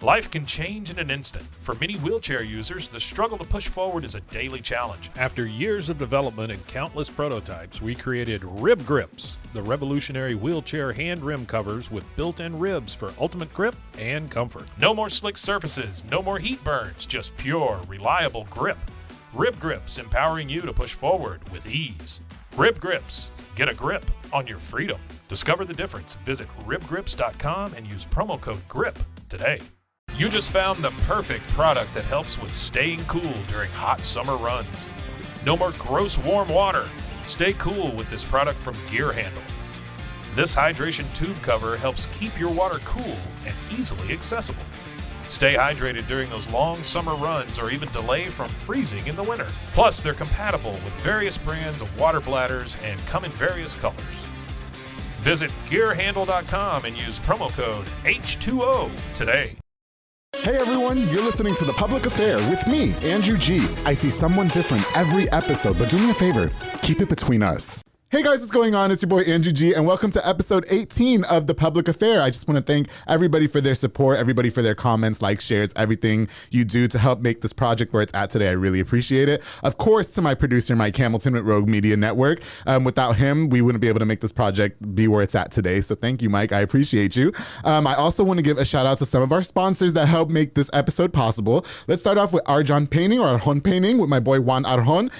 Life can change in an instant. For many wheelchair users, the struggle to push forward is a daily challenge. After years of development and countless prototypes, we created Rib Grips, the revolutionary wheelchair hand rim covers with built-in ribs for ultimate grip and comfort. No more slick surfaces, no more heat burns, just pure, reliable grip. Rib Grips, empowering you to push forward with ease. Rib Grips, get a grip on your freedom. Discover the difference. Visit ribgrips.com and use promo code GRIP today. You just found the perfect product that helps with staying cool during hot summer runs. No more gross warm water. Stay cool with this product from Gear Handle. This hydration tube cover helps keep your water cool and easily accessible. Stay hydrated during those long summer runs or even delay from freezing in the winter. Plus, they're compatible with various brands of water bladders and come in various colors. Visit gearhandle.com and use promo code H2O today. Hey everyone, you're listening to The Public Affair with me, Andrew G. I see someone different every episode, but do me a favor, keep it between us. Hey guys, what's going on? It's your boy Andrew G, and welcome to episode 18 of The Public Affair. I just want to thank everybody for their support, everybody for their comments, likes, shares, everything you do to help make this project where it's at today. I really appreciate it. Of course, to my producer, Mike Hamilton with Rogue Media Network. Without him, we wouldn't be able to make this project be where it's at today. So thank you, Mike. I appreciate you. I also want to give a shout out to some of our sponsors that help make this episode possible. Let's start off with Arjan Painting, or Arjon Painting, with my boy Juan Arjon.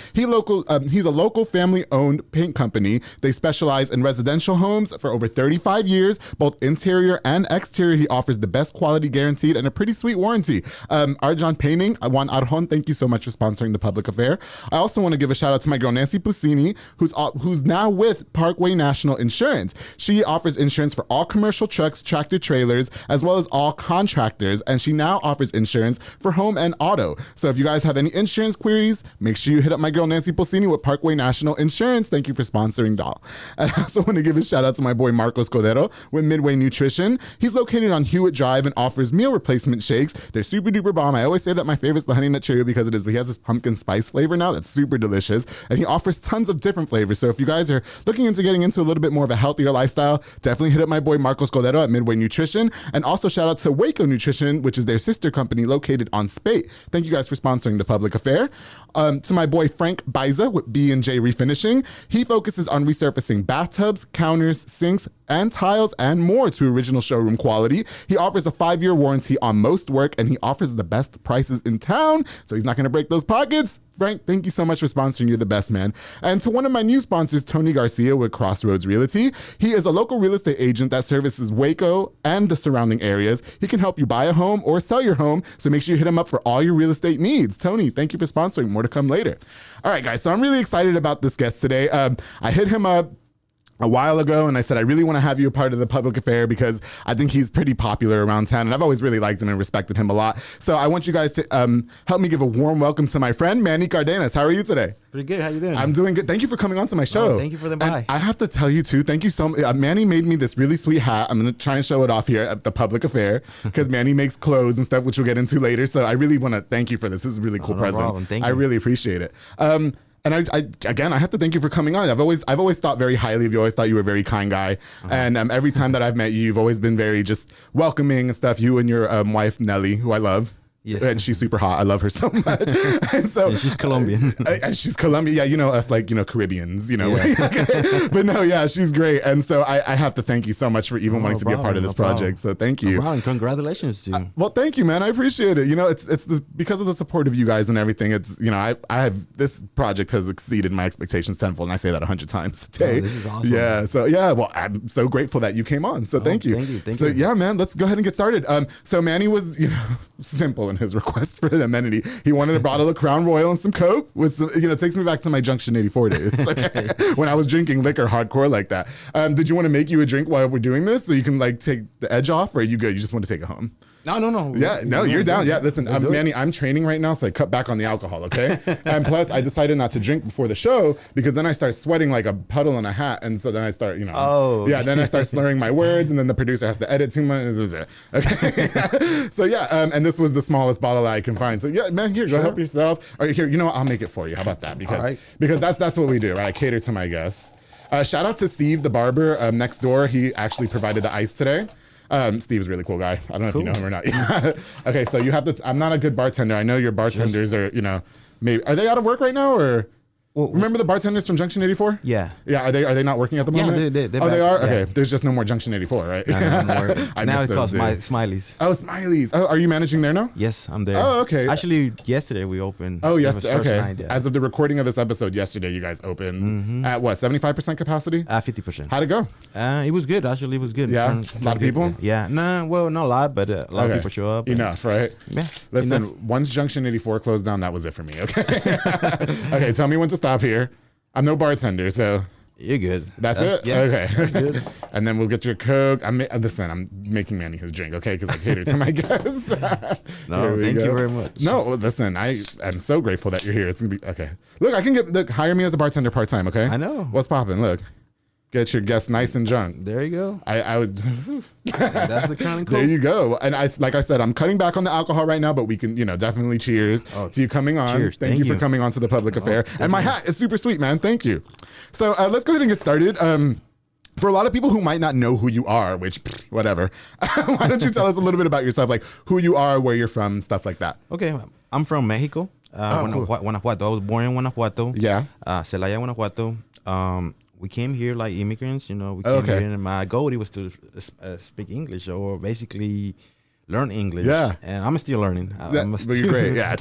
He's a local family-owned paint company. They specialize in residential homes for over 35 years, both interior and exterior. He offers the best quality guaranteed and a pretty sweet warranty. Arjan Painting, Juan Arjon, thank you so much for sponsoring The Public Affair. I also want to give a shout out to my girl Nancy Pusini, who's now with Parkway National Insurance. She offers insurance for all commercial trucks, tractor trailers, as well as all contractors, and she now offers insurance for home and auto. So if you guys have any insurance queries, make sure you hit up my girl Nancy Pusini with Parkway National Insurance. Thank you for sponsoring Doll. And I also want to give a shout out to my boy Marcos Cordero with Midway Nutrition. He's located on Hewitt Drive and offers meal replacement shakes. They're super duper bomb. I always say that my favorite's the Honey Nut Cheerio because it is, but he has this pumpkin spice flavor now that's super delicious, and he offers tons of different flavors. So if you guys are looking into getting into a little bit more of a healthier lifestyle, definitely hit up my boy Marcos Cordero at Midway Nutrition. And also shout out to Waco Nutrition, which is their sister company located on Spate. Thank you guys for sponsoring The Public Affair. To my boy Frank Biza with B&J Refinishing. He focuses on resurfacing bathtubs, counters, sinks, and tiles, and more to original showroom quality. He offers a 5-year warranty on most work, and he offers the best prices in town, so he's not going to break those pockets. Frank, thank you so much for sponsoring. You're the best, man. And to one of my new sponsors, Tony Garcia with Crossroads Realty. He is a local real estate agent that services Waco and the surrounding areas. He can help you buy a home or sell your home, so make sure you hit him up for all your real estate needs. Tony, thank you for sponsoring. More to come later. All right, guys, so I'm really excited about this guest today. I hit him up a while ago, and I said, I really want to have you a part of The Public Affair because I think he's pretty popular around town, and I've always really liked him and respected him a lot. So I want you guys to help me give a warm welcome to my friend, Manny Cardenas. How are you today? Pretty good. How you doing? I'm doing good. Thank you for coming on to my show. Oh, thank you for the invite. I have to tell you, too, thank you so much. Manny made me this really sweet hat. I'm going to try and show it off here at The Public Affair because Manny makes clothes and stuff, which we'll get into later. So I really want to thank you for this. This is a really cool present. Problem. Thank you. I really appreciate it. And I have to thank you for coming on. I've always thought very highly of you. I always thought you were a very kind guy. And every time that I've met you, you've always been very just welcoming and stuff. You and your wife, Nelly, who I love. Yeah. And she's super hot. I love her so much. And so yeah, she's Colombian. She's Colombian. Yeah, you know, us like, Caribbeans, Yeah. But no, yeah, she's great. And so I have to thank you so much for even wanting to be a part of this project. So thank you. Wow, and congratulations to you. Well, thank you, man. I appreciate it. It's because of the support of you guys and everything. It's, I have, this project has exceeded my expectations tenfold. And I say that 100 times a day. Oh, this is awesome. Yeah. So yeah, well, I'm so grateful that you came on. So thank you. Thank you. Yeah, man, let's go ahead and get started. So Manny was, simple in his request for an amenity. He wanted a bottle of Crown Royal and some Coke with some, it takes me back to my Junction 84 days. When I was drinking liquor hardcore like that. Did you want to make you a drink while we're doing this so you can take the edge off, or are you good? You just want to take it home? No. Yeah, no, you're down. Yeah, listen, Manny, I'm training right now, so I cut back on the alcohol, okay? And plus, I decided not to drink before the show because then I start sweating like a puddle in a hat, and so then I start, then I start slurring my words, and then the producer has to edit too much. Okay, so yeah, and this was the smallest bottle that I can find. So yeah, man, here, go help yourself. Or here, I'll make it for you. How about that? Because that's what we do, right? I cater to my guests. Shout out to Steve, the barber next door. He actually provided the ice today. Steve's a really cool guy. I don't know if you know him or not. Okay, so you have to. I'm not a good bartender. I know your bartenders are. Maybe are they out of work right now or? Well, remember the bartenders from Junction 84? Yeah. Yeah. Are they not working at the moment? Yeah, they're they are. Yeah. Okay. There's just no more Junction 84, right? No more. Now it calls Smileys. Oh, Smileys. Oh, are you managing there now? Yes, I'm there. Oh, okay. Actually, yesterday we opened. Oh, yes. Okay. Night, yeah. As of the recording of this episode, yesterday you guys opened at what? 75% capacity? 50%. How'd it go? It was good. Actually, it was good. Yeah. A lot of people. Yeah. No, well, not a lot, but a lot of people show up. Enough, right? Yeah. Listen, once Junction 84 closed down, that was it for me. Okay. Okay. Tell me when to stop here. I'm no bartender, so you're good. That's it. Yeah, okay. That's good. And then we'll get your Coke. I'm making Manny his drink, okay? Because I cater to my guests. No, thank you very much. No, listen, I am so grateful that you're here. It's gonna be okay. Look, I can hire me as a bartender part time, okay? I know. What's popping? Look. Get your guests nice and drunk. There you go. I would. That's the kind of cool. There you go. And like I said, I'm cutting back on the alcohol right now, but we can, definitely cheers to you coming on. Cheers. Thank you for coming on to the public affair. And my hat is super sweet, man. Thank you. So let's go ahead and get started. For a lot of people who might not know who you are, which whatever, why don't you tell us a little bit about yourself, like who you are, where you're from, stuff like that. Okay, I'm from Mexico. Cool. Guanajuato. I was born in Guanajuato. Yeah. Celaya, Guanajuato. We came here like immigrants, we came here and my goal was to speak English or basically learn English. Yeah. And I'm still learning. But you're great, yeah.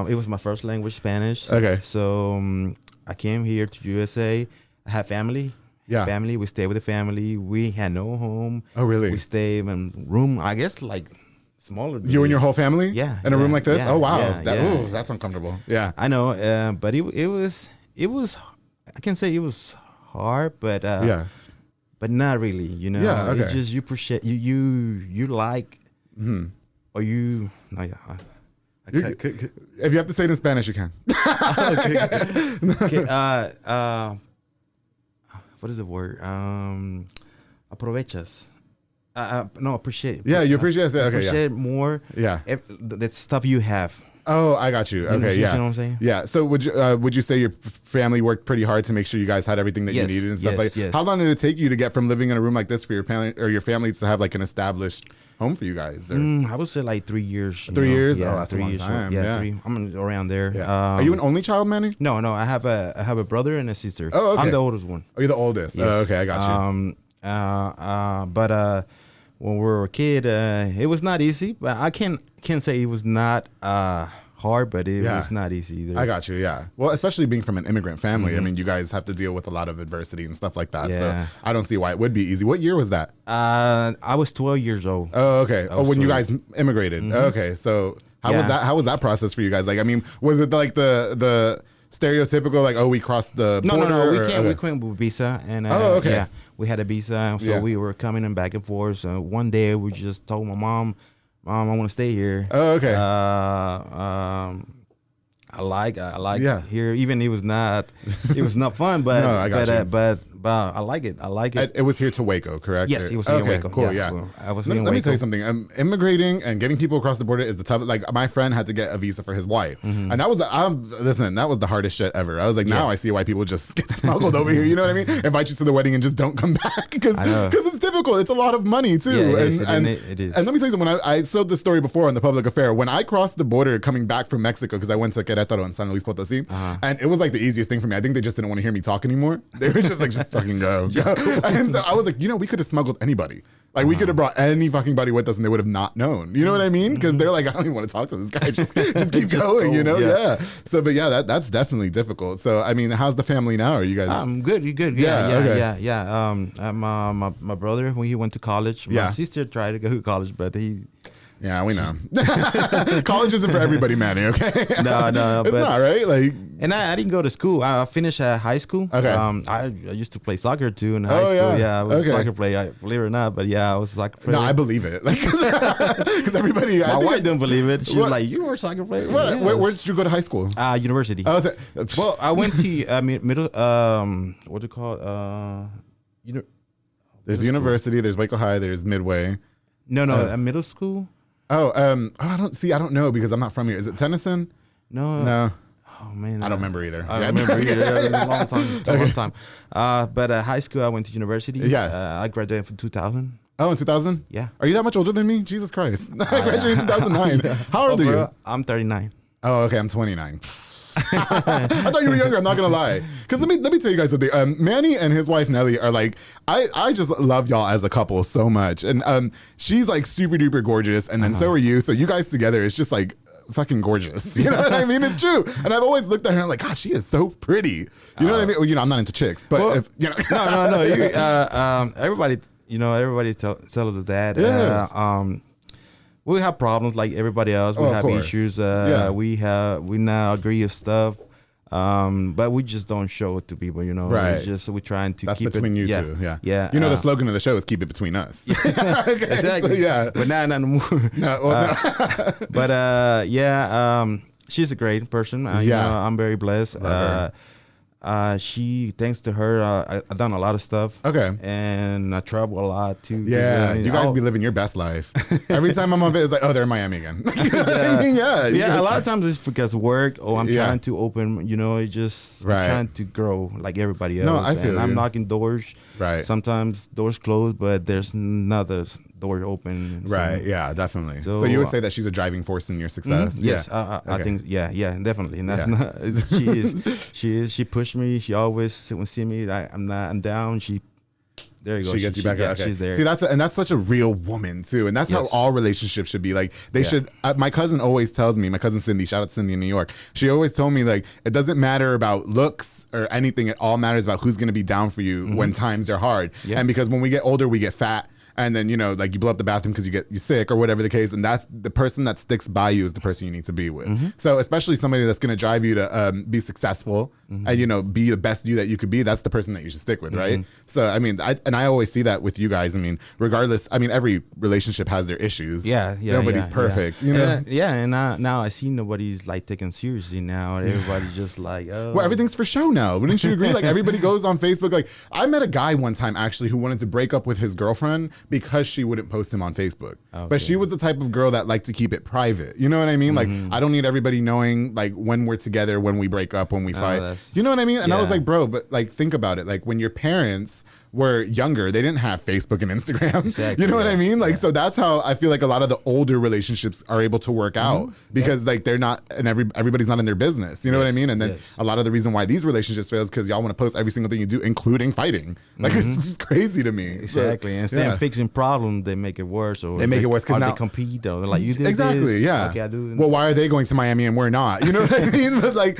It was my first language, Spanish. Okay. So I came here to USA. I have family. Yeah. Family. We stayed with the family. We had no home. Oh, really? We stayed in a room, I guess, like smaller. You and your whole family? Yeah. In a room like this? Yeah, oh, wow. yeah, Ooh, that's uncomfortable. Yeah. I know, but it was. I can say it was hard, but but not really. Yeah. Okay. It's just you appreciate you like or you. No, yeah. If you have to say it in Spanish, you can. Okay. What is the word? Aprovechas. No, appreciate. Yeah, you appreciate it. Okay, appreciate more. Yeah. The stuff you have. Oh, I got you. Okay, you know what I'm saying? Yeah. So would you say your family worked pretty hard to make sure you guys had everything that you needed and stuff like? Yes. How long did it take you to get from living in a room like this for your family to have like an established home for you guys? Or? I would say like 3 years. 3 years? Yeah, oh, that's 3 a long years. time. Yeah, 3. I'm around there. Yeah. Are you an only child, Manny? No. I have a brother and a sister. Oh, okay. I'm the oldest one. Oh, you're the oldest. Yes. Oh, okay, I got you. But when we were a kid, it was not easy. But I can't say it was not hard, but it was not easy either. I got you. Yeah. Well, especially being from an immigrant family, I mean, you guys have to deal with a lot of adversity and stuff like that. Yeah. So I don't see why it would be easy. What year was that? I was 12 years old. Oh, okay. Oh, when you guys immigrated. Okay. So how was that? How was that process for you guys? Like, I mean, was it like the stereotypical, like, oh, we crossed the border? No. We came with visa, and yeah, we had a visa, so we were coming in back and forth. So one day we just told my mom, I want to stay here. Oh, okay. I like here. Even it was not fun, but no, I got you. But I like it. It was here to Waco, correct? Yes, it was here in Waco. Cool, yeah. Well, I was let me tell you something. Immigrating and getting people across the border is the toughest. Like, my friend had to get a visa for his wife, and that was that was the hardest shit ever. I was like, now I see why people just get smuggled over here. You know what I mean? Invite you to the wedding and just don't come back because it's difficult. It's a lot of money too. Yeah, it is. And let me tell you something. When I told this story before on the public affair, when I crossed the border coming back from Mexico, because I went to Querétaro and San Luis Potosí, and it was like the easiest thing for me. I think they just didn't want to hear me talk anymore. They were just like, just fucking go. And so I was like, we could have smuggled anybody. Like, we could have brought any fucking buddy with us and they would have not known. You know what I mean? Because they're like, I don't even want to talk to this guy. Just keep going, Yeah. So, but yeah, that's definitely difficult. So, I mean, how's the family now? Are you guys? Good. You good? Yeah. My brother, when he went to college, my sister tried to go to college, but he. Yeah, we know. College isn't for everybody, Manny, okay? No. It's not, right? Like, and I didn't go to school. I finished high school. Okay. I used to play soccer too in high school. Yeah, I was a soccer player, believe it or not. But yeah, I was a soccer player. No, I believe it. Because everybody... My wife didn't believe it. She was like, you were a soccer player? Where did you go to high school? University. Oh, well, I went to middle... what's it called? There's university, there's Waco High, there's Midway. No, middle school? I don't know because I'm not from here. Is it Tennyson? No. Oh man, I don't remember either. I don't remember either. It was a long time. But high school, I went to university. Yes. I graduated from 2000. Oh, in 2000? Yeah. Are you that much older than me? Jesus Christ. I graduated in 2009. How old are you? I'm 39. Oh, okay. I'm 29. I thought you were younger. I'm not gonna lie. Because let me tell you guys something. Manny and his wife Nelly are like, I just love y'all as a couple so much. And she's like super duper gorgeous, and then so are you. So you guys together, it's just like fucking gorgeous. You know what I mean? It's true. And I've always looked at her and I'm like, God, she is so pretty. You know what I mean? Well, you know, I'm not into chicks, but if you know, no. Everybody, everybody tells us that. Yeah. We have problems like everybody else. We have issues. We now agree with stuff. But we just don't show it to people, you know. Right. We're trying to That's keep between it, you yeah, two. Yeah. Yeah. You know, the slogan of the show is "Keep it between us." Okay, exactly. So, yeah. But not anymore. No. But she's a great person. You know, I'm very blessed. Thanks to her, I've done a lot of stuff. Okay. And I travel a lot too. Yeah. You guys be living your best life. Every time I'm on it, it's like, oh, they're in Miami again. You know what I mean? Yeah. Yeah. A lot of times it's because of work. Oh, I'm trying to open. You know, it's just trying to grow like everybody else. No, I feel I'm knocking doors. Right. Sometimes doors close, but there's another door open. Right. Yeah. Definitely. So you would say that she's a driving force in your success. Mm-hmm. Yes. I think. Yeah. Definitely. She is. She is. She pushed me. She always see me. I'm down. There you go. She gets you back up. Okay. She's there. See, that's such a real woman too, and that's how all relationships should be. Like they should. My cousin always tells me. My cousin Cindy, shout out to Cindy in New York. She always told me like it doesn't matter about looks or anything. It all matters about who's going to be down for you when times are hard. Yeah. And because when we get older, we get fat. And then, you know, like you blow up the bathroom because you sick or whatever the case. And that's the person that sticks by you is the person you need to be with. So especially somebody that's going to drive you to be successful and, you know, be the best you that you could be. That's the person that you should stick with. Right. So, I mean, I always see that with you guys. I mean, regardless, I mean, every relationship has their issues. Yeah. Nobody's perfect. You know? And now I see nobody's like taken seriously now. Everybody's just like, oh. Well, everything's for show now. Wouldn't you agree? Like everybody goes on Facebook. Like I met a guy one time actually who wanted to break up with his girlfriend because she wouldn't post him on Facebook. Okay. But she was the type of girl that liked to keep it private. You know what I mean? Like, I don't need everybody knowing, like, when we're together, when we break up, when we fight. You know what I mean? And I was like, bro, but, like, think about it. Like, when your parents were younger, they didn't have Facebook and Instagram. Exactly, you know what I mean? Like, so that's how I feel like a lot of the older relationships are able to work out because, like, they're not, and everybody's not in their business. You know what I mean? And then a lot of the reason why these relationships fail is because y'all want to post every single thing you do, including fighting. Like, it's just crazy to me. Exactly. So, instead of fixing problems, they make it worse. Or they make it worse because now they compete. Or like, you did exactly, this. Yeah. Okay, I do. Well, why are they going to Miami and we're not? You know what I mean? But like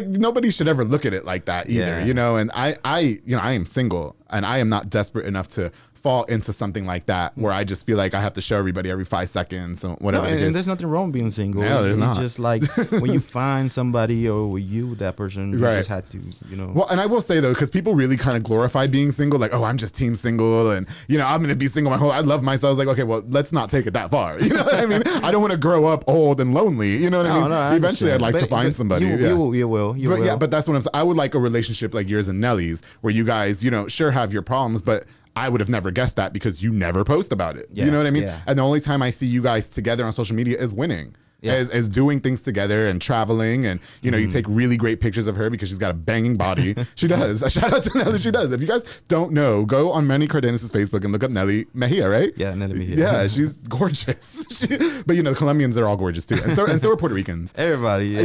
nobody should ever look at it like that either. You know, and I am single and I am not desperate enough to fall into something like that where I just feel like I have to show everybody every 5 seconds or whatever. No, and there's nothing wrong with being single. No, there's not. It's just like when you find somebody or you that person, you just had to, you know. Well, and I will say though, because people really kind of glorify being single, like, oh, I'm just team single and, you know, I'm going to be single my whole life. I love myself. I was like, okay, well, let's not take it that far. You know what I mean? I don't want to grow up old and lonely. You know what I mean? No, eventually I'd like to find somebody. You will. Yeah, but that's what I'm saying. I would like a relationship like yours and Nelly's where you guys, you know, sure have your problems, but I would have never guessed that because you never post about it. You know what I mean? And the only time I see you guys together on social media is winning. As doing things together and traveling and, you know, you take really great pictures of her because she's got a banging body. She does. Shout out to Nelly. She does. If you guys don't know, go on Manny Cardenas' Facebook and look up Nelly Mejia, right? Yeah, Nelly Mejia. Yeah, she's gorgeous. But, you know, the Colombians are all gorgeous too. And so are Puerto Ricans. Everybody's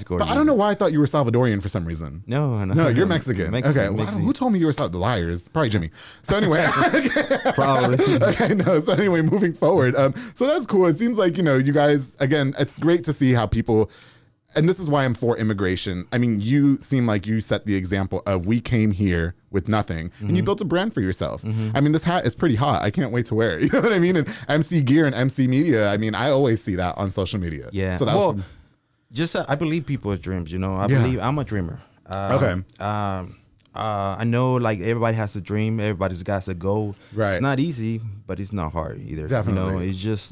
gorgeous. But I don't know why I thought you were Salvadorian for some reason. No, you're Mexican. Okay, who told me you were the liars? Probably Jimmy. So anyway. Probably. Okay, no. So anyway, moving forward. So that's cool. It seems like, you know, you guys, again, it's great to see how people, and this is why I'm for immigration. I mean, you seem like you set the example of we came here with nothing and you built a brand for yourself. I mean, this hat is pretty hot. I can't wait to wear it. You know what I mean? And MC Gear and MC Media, I mean, I always see that on social media. Yeah. So that's I believe people's dreams, you know. I believe I'm a dreamer. Okay. I know like everybody has a dream. Everybody's got a goal. Right. It's not easy, but it's not hard either. Definitely. You know, it's just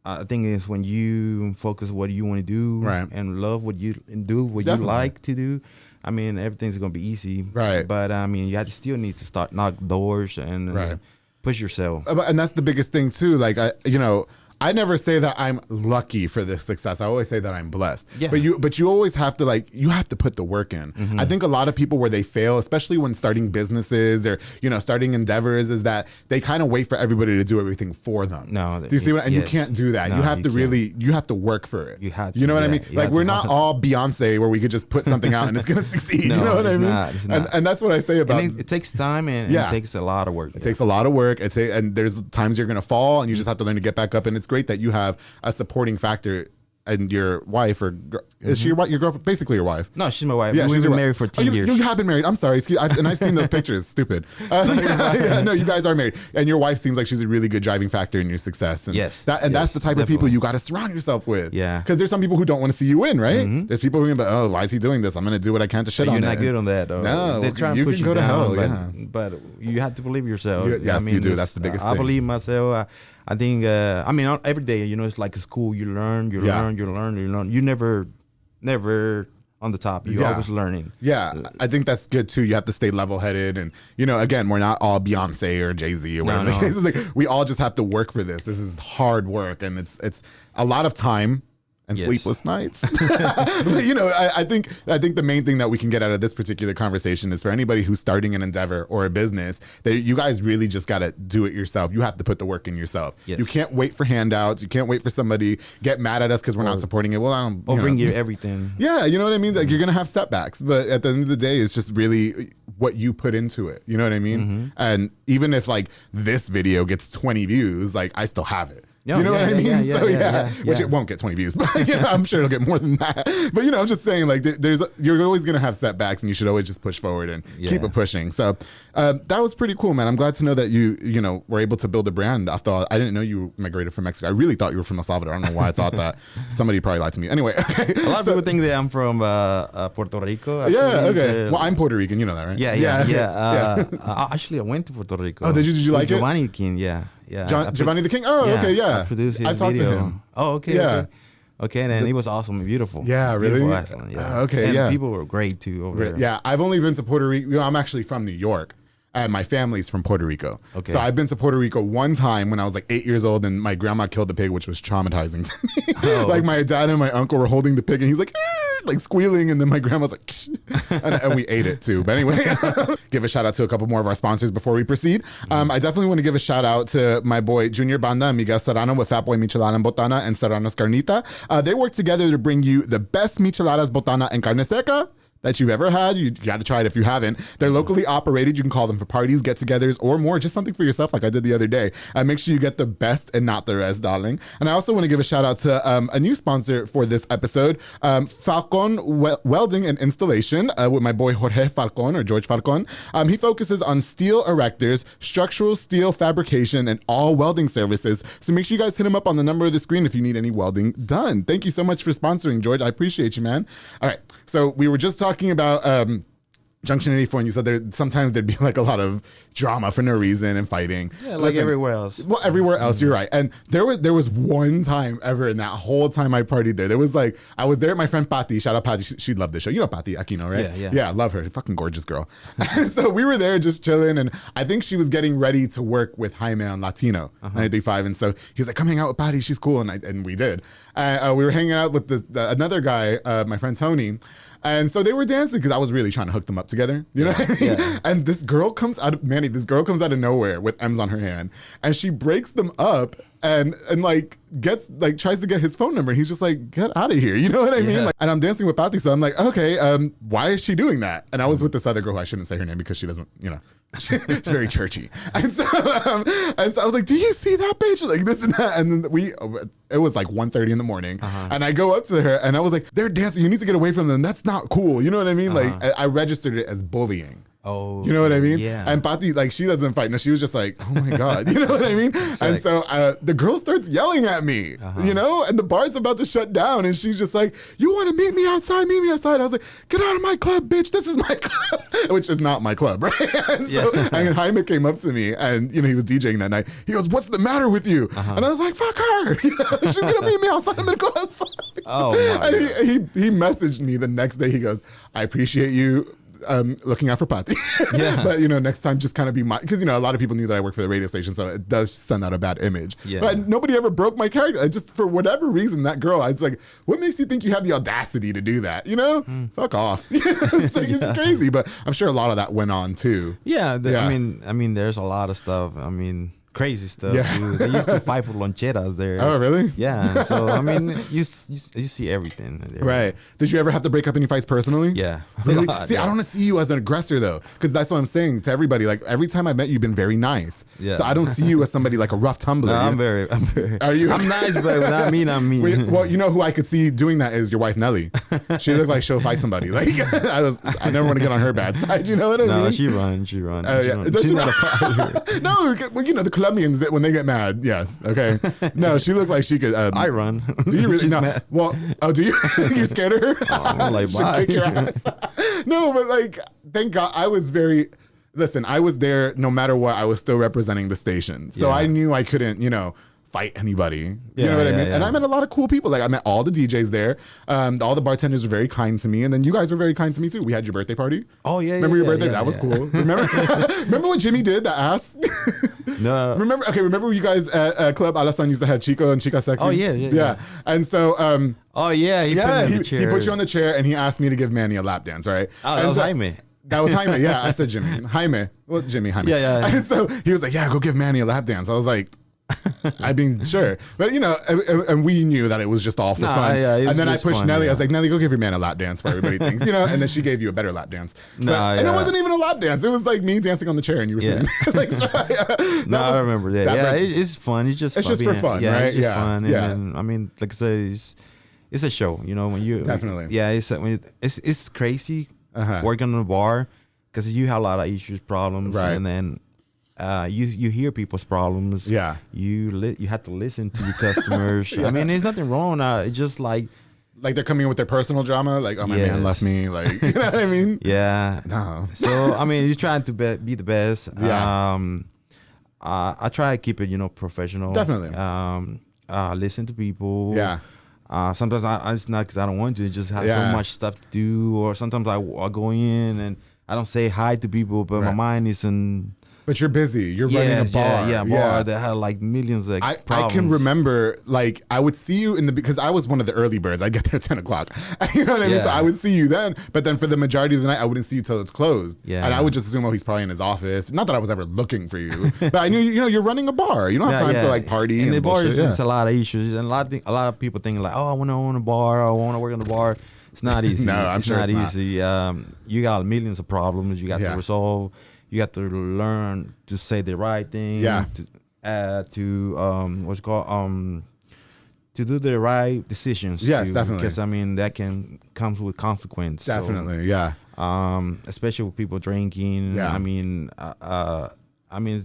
I think it's when you focus what you want to do and love what you do, what you like to do. I mean, everything's gonna be easy. Right. But I mean, you still need to start knock doors and push yourself. And that's the biggest thing too. Like I never say that I'm lucky for this success. I always say that I'm blessed. Yeah. But you always have to you have to put the work in. I think a lot of people where they fail, especially when starting businesses or, starting endeavors, is that they kind of wait for everybody to do everything for them. No. Do you see what? And you can't do that. No, you have to you have to work for it. You have to. You know what I mean? Like we're not all Beyonce where we could just put something out and it's going to succeed. No, you know what I mean? It's not. And that's what I say about it takes time and it takes a lot of work. It takes a lot of work. And there's times you're going to fall and you just have to learn to get back up. And it's great that you have a supporting factor and your wife, or is she your girlfriend? Basically your wife. No, she's my wife. Yeah, We've been married for 10 years. You have been married. I'm sorry. And I've seen those pictures. Stupid. No, you guys are married. And your wife seems like she's a really good driving factor in your success. And yes. That's the type of people you got to surround yourself with. Yeah. Because there's some people who don't want to see you win, right? There's people who are like, oh, why is he doing this? I'm going to do what I can to shit on it. You're not good on that, though. No. They try and push you down, but you have to believe yourself. Yes, you do. That's the biggest thing. I believe myself. I think, every day, it's like a school. You learn. You never on the top. You're always learning. Yeah, I think that's good too. You have to stay level-headed, and again, we're not all Beyonce or Jay-Z or whatever the case is. Like, we all just have to work for this. This is hard work, and it's a lot of time and sleepless nights. But, I think the main thing that we can get out of this particular conversation is for anybody who's starting an endeavor or a business, that you guys really just got to do it yourself. You have to put the work in yourself. Yes. You can't wait for handouts. You can't wait for somebody get mad at us because we're not supporting it. Well, bring you everything. Yeah, you know what I mean? Like, you're going to have setbacks, but at the end of the day, it's just really what you put into it. You know what I mean? And even if this video gets 20 views, I still have it. Do you know what I mean? Which it won't get 20 views, but I'm sure it'll get more than that. But I'm just saying, you're always gonna have setbacks, and you should always just push forward and keep it pushing. So that was pretty cool, man. I'm glad to know that you were able to build a brand. After all, I didn't know you migrated from Mexico. I really thought you were from El Salvador. I don't know why I thought that. Somebody probably lied to me. Anyway, okay. A lot of people think that I'm from Puerto Rico. Actually. Yeah. Okay. Well, I'm Puerto Rican. You know that, right? Yeah. Actually, I went to Puerto Rico. Oh, did you? Did you like Giovanni King? Yeah. Giovanni the King? Oh, okay, yeah. I produced his talked video. to him. Oh, okay. Yeah. Okay, and it was awesome and beautiful. Yeah, really? Beautiful, excellent, yeah. Okay, and yeah. people were great, too, over there. Yeah, I've only been to Puerto Rico. I'm actually from New York, and my family's from Puerto Rico. Okay. So I've been to Puerto Rico one time when I was 8 years old, and my grandma killed the pig, which was traumatizing to me. Oh. My dad and my uncle were holding the pig, and he's squealing, and then my grandma's and we ate it too. But anyway, give a shout out to a couple more of our sponsors before we proceed. I definitely want to give a shout out to my boy Junior Banda and Miguel Serrano with Fat Boy Michelada and Botana and Serrano's Carnita. They work together to bring you the best micheladas, botana, and carne seca that you've ever had. You got to try it if you haven't. They're locally operated. You can call them for parties, get-togethers, or more, just something for yourself like I did the other day. Make sure you get the best and not the rest, darling. And I also want to give a shout out to a new sponsor for this episode, Falcon Welding and Installation, with my boy Jorge Falcon, or George Falcon. He focuses on steel erectors, structural steel fabrication, and all welding services. So make sure you guys hit him up on the number of the screen if you need any welding done. Thank you so much for sponsoring, George. I appreciate you, man. All right, so we were just talking about Junction 84, and you said sometimes there'd be a lot of drama for no reason and fighting. Yeah, Listen, everywhere else. Well, everywhere else, you're right. And there was one time ever in that whole time I partied there. There was I was there at my friend Patty. Shout out Patty. She loved the show. You know Patty Aquino, right? Yeah, I love her. Fucking gorgeous girl. So we were there just chilling, and I think she was getting ready to work with Jaime on Latino 93.5. And so he was like, come hang out with Patty. She's cool. And we did. We were hanging out with another guy, my friend Tony. And so they were dancing because I was really trying to hook them up together, you know what I mean? Yeah. And this girl comes out of nowhere with M's on her hand, and she breaks them up and gets tries to get his phone number. He's just like, get out of here, you know what I mean? And I'm dancing with Patty, so I'm like, okay, why is she doing that? And I was with this other girl who I shouldn't say her name because she doesn't, she's very churchy. And so I was like, do you see that bitch? This and that. And then it was 1:30 in the morning. And I go up to her and I was like, they're dancing. You need to get away from them. That's not cool. You know what I mean? I registered it as bullying. Oh, you know what I mean? Yeah. And Patty, she doesn't fight. No, she was just like, oh my God. You know what I mean? And so the girl starts yelling at me, and the bar's about to shut down. And she's just like, you want to meet me outside? Meet me outside. I was like, get out of my club, bitch. This is my club, which is not my club, right? And so and Jaime came up to me and, he was DJing that night. He goes, what's the matter with you? And I was like, fuck her. She's going to meet me outside. I'm going to go outside. Oh, my And he messaged me the next day. He goes, I appreciate you looking out for Pati. Yeah. But, next time just kind of be because, a lot of people knew that I work for the radio station, so it does send out a bad image. Yeah. But nobody ever broke my character. I just, for whatever reason, that girl, I was like, what makes you think you have the audacity to do that? Fuck off. It's crazy. But I'm sure a lot of that went on too. Yeah. I mean, there's a lot of stuff. I mean, crazy stuff. Yeah. They used to fight for loncheras there. Oh, really? Yeah. So, I mean, you see everything there. Right. Did you ever have to break up any fights personally? Yeah. Really? See, I don't want to see you as an aggressor, though, because that's what I'm saying to everybody. Like, every time I met you, you've been very nice. Yeah. So I don't see you as somebody like a rough tumbler. No, I'm very. Are you? I'm nice, but when I mean, I'm mean. Well, who I could see doing that is your wife, Nelly. She looks like she'll fight somebody. Like, I never want to get on her bad side. You know what I mean? No, she runs. She's not a fighter. No, well, the Colombians, when they get mad, yes. Okay. No, she looked like she could. I run. Do you really? No. Well, do you? You're scared of her? I'm like, bye. Kick your ass. No, but like, thank God, I was very. Listen, I was there. No matter what, I was still representing the station, so I knew I couldn't, fight anybody. You know what I mean? Yeah. And I met a lot of cool people. Like, I met all the DJs there. All the bartenders were very kind to me, and then you guys were very kind to me too. We had your birthday party. Oh yeah. Remember your birthday? That was cool. Remember what Jimmy did? That ass. No. Remember you guys at Club Alasan used to have Chico and Chica Sexy? Oh yeah. And so oh yeah, he put you on the chair and he asked me to give Manny a lap dance, right? Oh, that was Jaime. That was Jaime. Yeah, I said Jimmy. Jaime. Well, Jaime. Yeah. And so he was like, yeah, go give Manny a lap dance. I was like, I mean, sure. But, and we knew that it was just all for fun. Yeah, and then I pushed Nelly. I was like, Nelly, go give your man a lap dance for everybody thinks, and then she gave you a better lap dance. And it wasn't even a lap dance. It was like me dancing on the chair and you were sitting. I remember that. It's fun. It's just for fun, right? It's just fun. And then, I mean, like I say, it's a show, when you... Definitely. Yeah, it's crazy working in a bar because you have a lot of issues, problems. Right. And then... you hear people's problems. Yeah. You have to listen to your customers. I mean, there's nothing wrong. It's just like they're coming in with their personal drama. Like, oh, my man left me. Like, you know what I mean? Yeah. No. So, I mean, you're trying to be the best. Yeah. I try to keep it, professional. Definitely. Listen to people. Yeah. Sometimes it's not because I don't want to. Just have so much stuff to do. Or sometimes I go in and I don't say hi to people, but my mind is in... But you're busy. You're running a bar. Yeah, bar that had like millions of problems. I can remember, like, I would see you because I was one of the early birds. I'd get there at 10 o'clock. You know what I mean? So I would see you then, but then for the majority of the night, I wouldn't see you till it's closed. Yeah. And I would just assume, he's probably in his office. Not that I was ever looking for you, but I knew, you're running a bar. You don't have time to like party. And the bar bullshit. is just a lot of issues. And a lot of people think like, oh, I want to own a bar. Or I want to work in the bar. It's not easy. No, I'm sure it's not easy. You got millions of problems. You got to resolve. You have to learn to say the right thing. Yeah. To what's it called? To do the right decisions. Yes, definitely. Because I mean that comes with consequence. Definitely, yeah. Especially with people drinking. Yeah. I mean,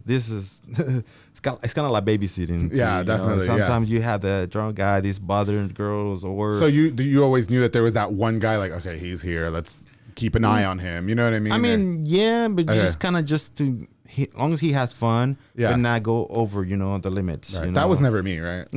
this is it's kind of like babysitting. Too, yeah, definitely. Sometimes you have the drunk guy, these bothering girls, or so you always knew that there was that one guy like, okay, he's here. Let's keep an eye on him. You know what I mean? I mean, yeah, but just kind of as long as he has fun, but not go over, the limits. Right. That was never me, right?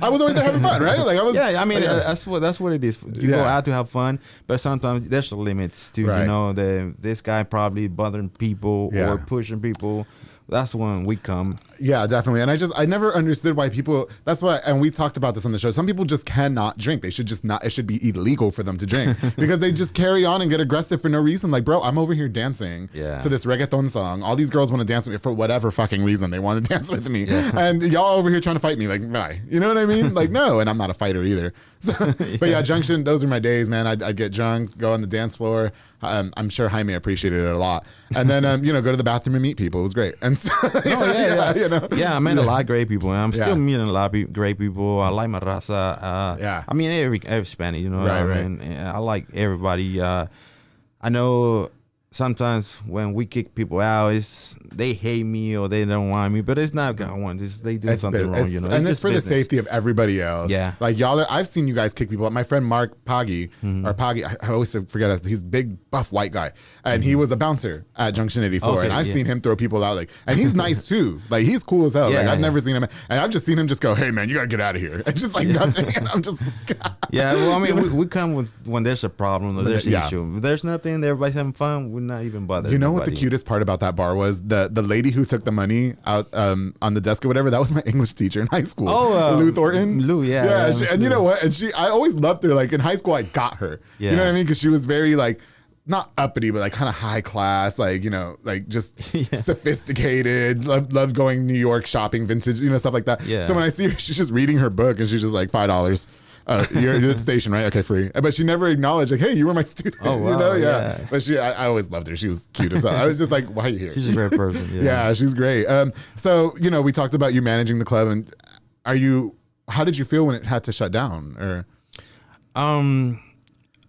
I was always there having fun, right? Like I was. Yeah, I mean, that's what it is. You go out to have fun, but sometimes there's limits to, this guy probably bothering people or pushing people. That's when we come. Yeah, definitely. And I never understood why people, and we talked about this on the show. Some people just cannot drink. They should just not, it should be illegal for them to drink because they just carry on and get aggressive for no reason. Like, bro, I'm over here dancing to this reggaeton song. All these girls want to dance with me for whatever fucking reason they want to dance with me. Yeah. And y'all over here trying to fight me. Like, why? You know what I mean? Like, no. And I'm not a fighter either. So, but yeah, Junction, those are my days, man. I'd get drunk, go on the dance floor. I'm sure Jaime appreciated it a lot. And then, go to the bathroom and meet people. It was great. And so, Yeah, I met a lot of great people, and I'm still meeting a lot of great people. I like my raza. I mean, every Spanish, Right. I mean, I like everybody. I know sometimes when we kick people out, they hate me or they don't want me, but it's not gonna want this. They do something wrong, you know. And it's for business. The safety of everybody else. Yeah, like I've seen you guys kick people out. My friend Mark Poggy or Poggy, I always forget. He's a big buff white guy, and he was a bouncer at Junction 84, and I've seen him throw people out and he's nice too. Like he's cool as hell. I've never seen him, and I've just seen him just go, "Hey man, you gotta get out of here," and just like nothing. And I'm just well, I mean, we come when there's a problem or there's an issue. If there's nothing, everybody's having fun. We're not even bothered. You know what the cutest part about that bar was? The lady who took the money out on the desk or whatever. That was my English teacher in high school. Lou Thornton. Lou, and you know what? And I always loved her. Like in high school, I got her. You know what I mean? Because she was very like. Not uppity, but like kind of high class, like, you know, like just sophisticated, loved going New York shopping, vintage, you know, stuff like that. Yeah. So when I see her, she's just reading her book and she's just like $5. You're at the station, right? Okay, free. But she never acknowledged like, hey, you were my student. Oh, wow. You know? Yeah. But I always loved her. She was cute as hell. I was just like, why are you here? She's a great person. Yeah, she's great. So, you know, we talked about you managing the club, and how did you feel when it had to shut down? Or